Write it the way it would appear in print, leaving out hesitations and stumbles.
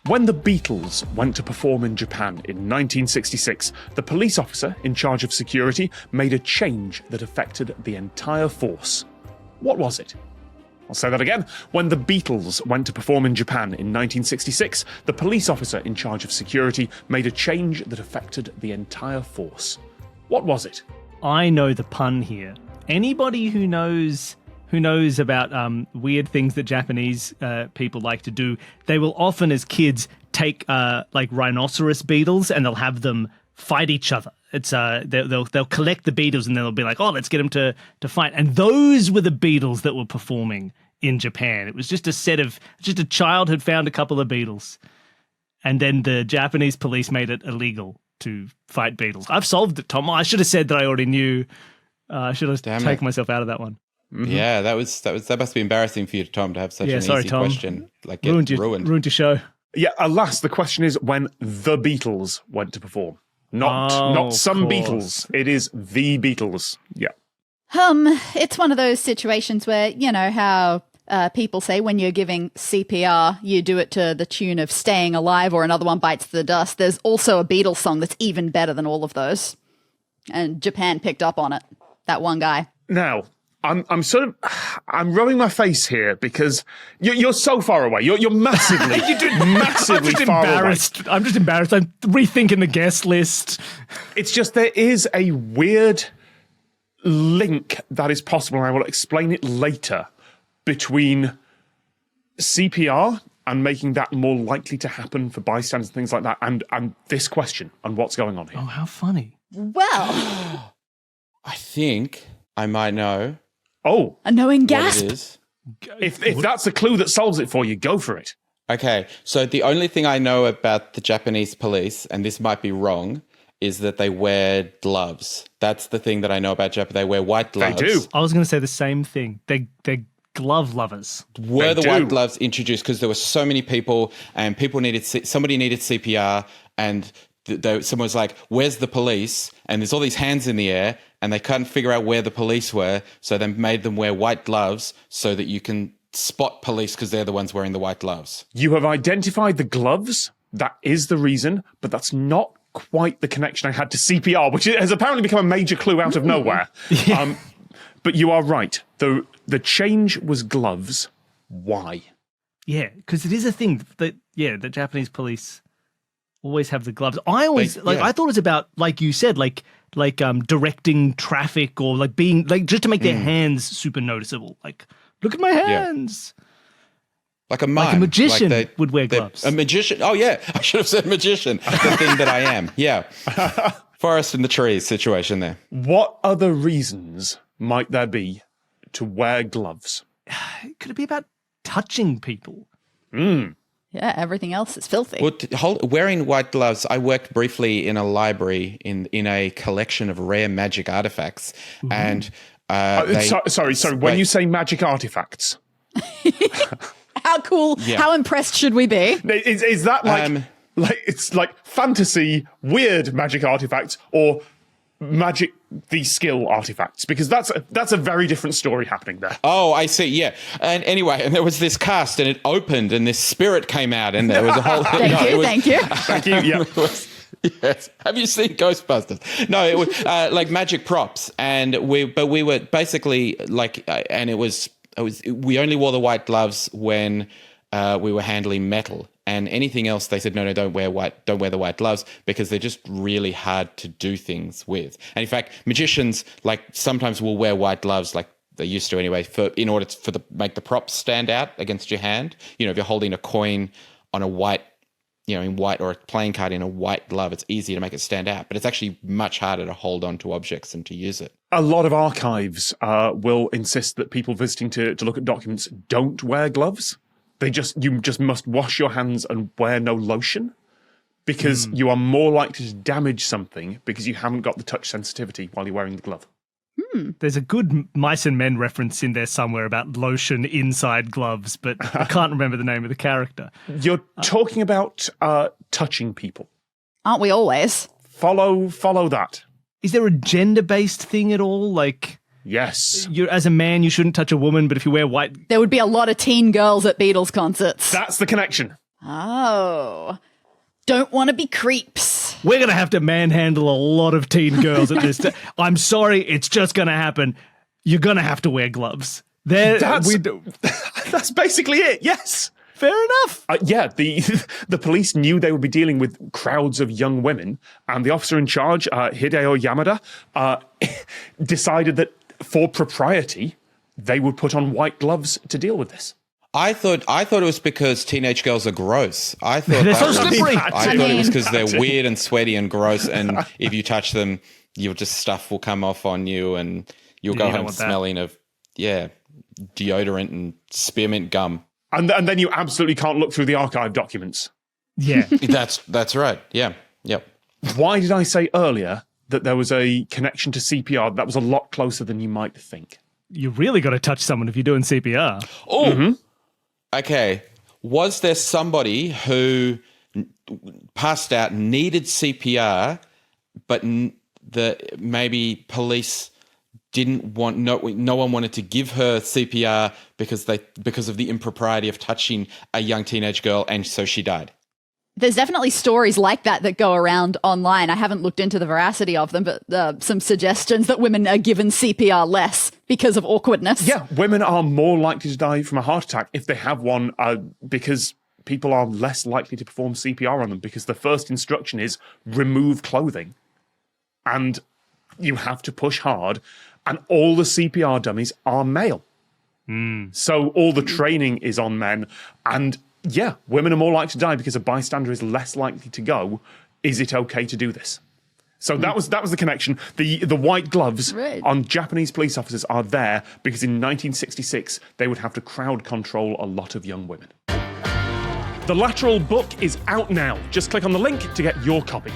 When the Beatles went to perform in Japan in 1966, the police officer in charge of security made a change that affected the entire force. What was it? I'll say that again. When the Beatles went to perform in Japan in 1966, the police officer in charge of security made a change that affected the entire force. What was it? I know the pun here. Anybody who knows about weird things that Japanese people like to do, they will often, as kids, take like rhinoceros beetles and they'll have them fight each other. It's they'll collect the beetles and then they'll be like, oh, let's get them to fight. And those were the beetles that were performing in Japan. It was just a child had found a couple of beetles, and then the Japanese police made it illegal to fight beetles. I've solved it, Tom. I should have said that I already knew. I should have taken myself out of that one. Mm-hmm. Yeah, that must be embarrassing for you, Tom, to have such an easy question. Like, get ruined your show. Yeah, alas, the question is when the Beatles went to perform. Not some Beatles. It is the Beatles. Yeah. It's one of those situations where, you know how people say when you're giving CPR, you do it to the tune of Staying Alive or Another One Bites the Dust. There's also a Beatles song that's even better than all of those. And Japan picked up on it. That one guy. Now, I'm rubbing my face here because you're so far away. You're massively, massively far away. I'm just embarrassed. I'm rethinking the guest list. It's just there is a weird link that is possible, and I will explain it later, between CPR and making that more likely to happen for bystanders and things like that, and this question and what's going on here. Oh, how funny. Well, I think I might know. Oh. A knowing gasp. What it is. If that's a clue that solves it for you, go for it. Okay, so the only thing I know about the Japanese police, and this might be wrong, is that they wear gloves. That's the thing that I know about Japan. They wear white gloves. They do. I was going to say the same thing. They're glove lovers. Were the white gloves introduced because there were so many people and somebody needed CPR and someone was like, where's the police? And there's all these hands in the air and they couldn't figure out where the police were. So they made them wear white gloves so that you can spot police because they're the ones wearing the white gloves. You have identified the gloves. That is the reason, but that's not quite the connection I had to CPR, which has apparently become a major clue out of nowhere. Yeah. But you are right. The change was gloves. Why? Yeah, because it is a thing that the Japanese police always have the gloves. I always I thought it was about, like you said, like directing traffic or like being like just to make their hands super noticeable. Like, look at my hands. Yeah. Like a mime. Like a magician would wear gloves. A magician. Oh, yeah. I should have said magician. The thing that I am. Yeah. Forest in the trees situation there. What other reasons might there be to wear gloves? Could it be about touching people? Yeah, everything else is filthy. Well, wearing white gloves, I worked briefly in a library in a collection of rare magic artifacts. Mm-hmm. And sorry. When you say magic artifacts... How cool, how impressed should we be? Is that like it's like fantasy, weird magic artifacts or magic, the skill artifacts? Because that's a very different story happening there. Oh, I see, yeah. And anyway, and there was this cast and it opened and this spirit came out and there was a whole... Thank you. Yeah. Yes. Have you seen Ghostbusters? No, it was like magic props. And we were basically like, and it was we only wore the white gloves when we were handling metal, and anything else they said no, don't wear the white gloves because they're just really hard to do things with. And in fact, magicians like sometimes will wear white gloves, like they used to anyway, in order to make the props stand out against your hand. You know, if you're holding a coin on a white, in white, or a playing card in a white glove, it's easier to make it stand out, but it's actually much harder to hold on to objects and to use it. A lot of archives will insist that people visiting to look at documents don't wear gloves. You just must wash your hands and wear no lotion because you are more likely to damage something because you haven't got the touch sensitivity while you're wearing the glove. There's a good Mice and Men reference in there somewhere about lotion inside gloves, but I can't remember the name of the character. You're talking about touching people. Aren't we always? Follow that. Is there a gender-based thing at all? Like, yes, as a man, you shouldn't touch a woman, but if you wear white... There would be a lot of teen girls at Beatles concerts. That's the connection. Oh. Don't want to be creeps. We're going to have to manhandle a lot of teen girls at this. I'm sorry, it's just going to happen. You're going to have to wear gloves. That's basically it, yes. Fair enough. Yeah, the police knew they would be dealing with crowds of young women, and the officer in charge, Hideo Yamada, decided that for propriety, they would put on white gloves to deal with this. I thought it was because teenage girls are gross. I thought They're so that was- slippery. I thought it was because they're weird and sweaty and gross, and if you touch them, stuff will come off on you, and you'll go you don't home want that. smelling of deodorant and spearmint gum. And then you absolutely can't look through the archive documents. Yeah. That's right. Yeah. Yep. Why did I say earlier that there was a connection to CPR? That was a lot closer than you might think. You really got to touch someone if you're doing CPR. Oh, okay. Was there somebody who passed out, needed CPR, but maybe police didn't want no one wanted to give her CPR because of the impropriety of touching a young teenage girl, and so she died? There's definitely stories like that go around online. I haven't looked into the veracity of them, but some suggestions that women are given CPR less because of awkwardness. Yeah, women are more likely to die from a heart attack if they have one because people are less likely to perform CPR on them because the first instruction is remove clothing. And you have to push hard, and all the CPR dummies are male. So all the training is on men, and yeah, women are more likely to die because a bystander is less likely to go, is it okay to do this? So that was the connection. The white gloves on Japanese police officers are there because in 1966 they would have to crowd control a lot of young women. The Lateral book is out now. Just click on the link to get your copy.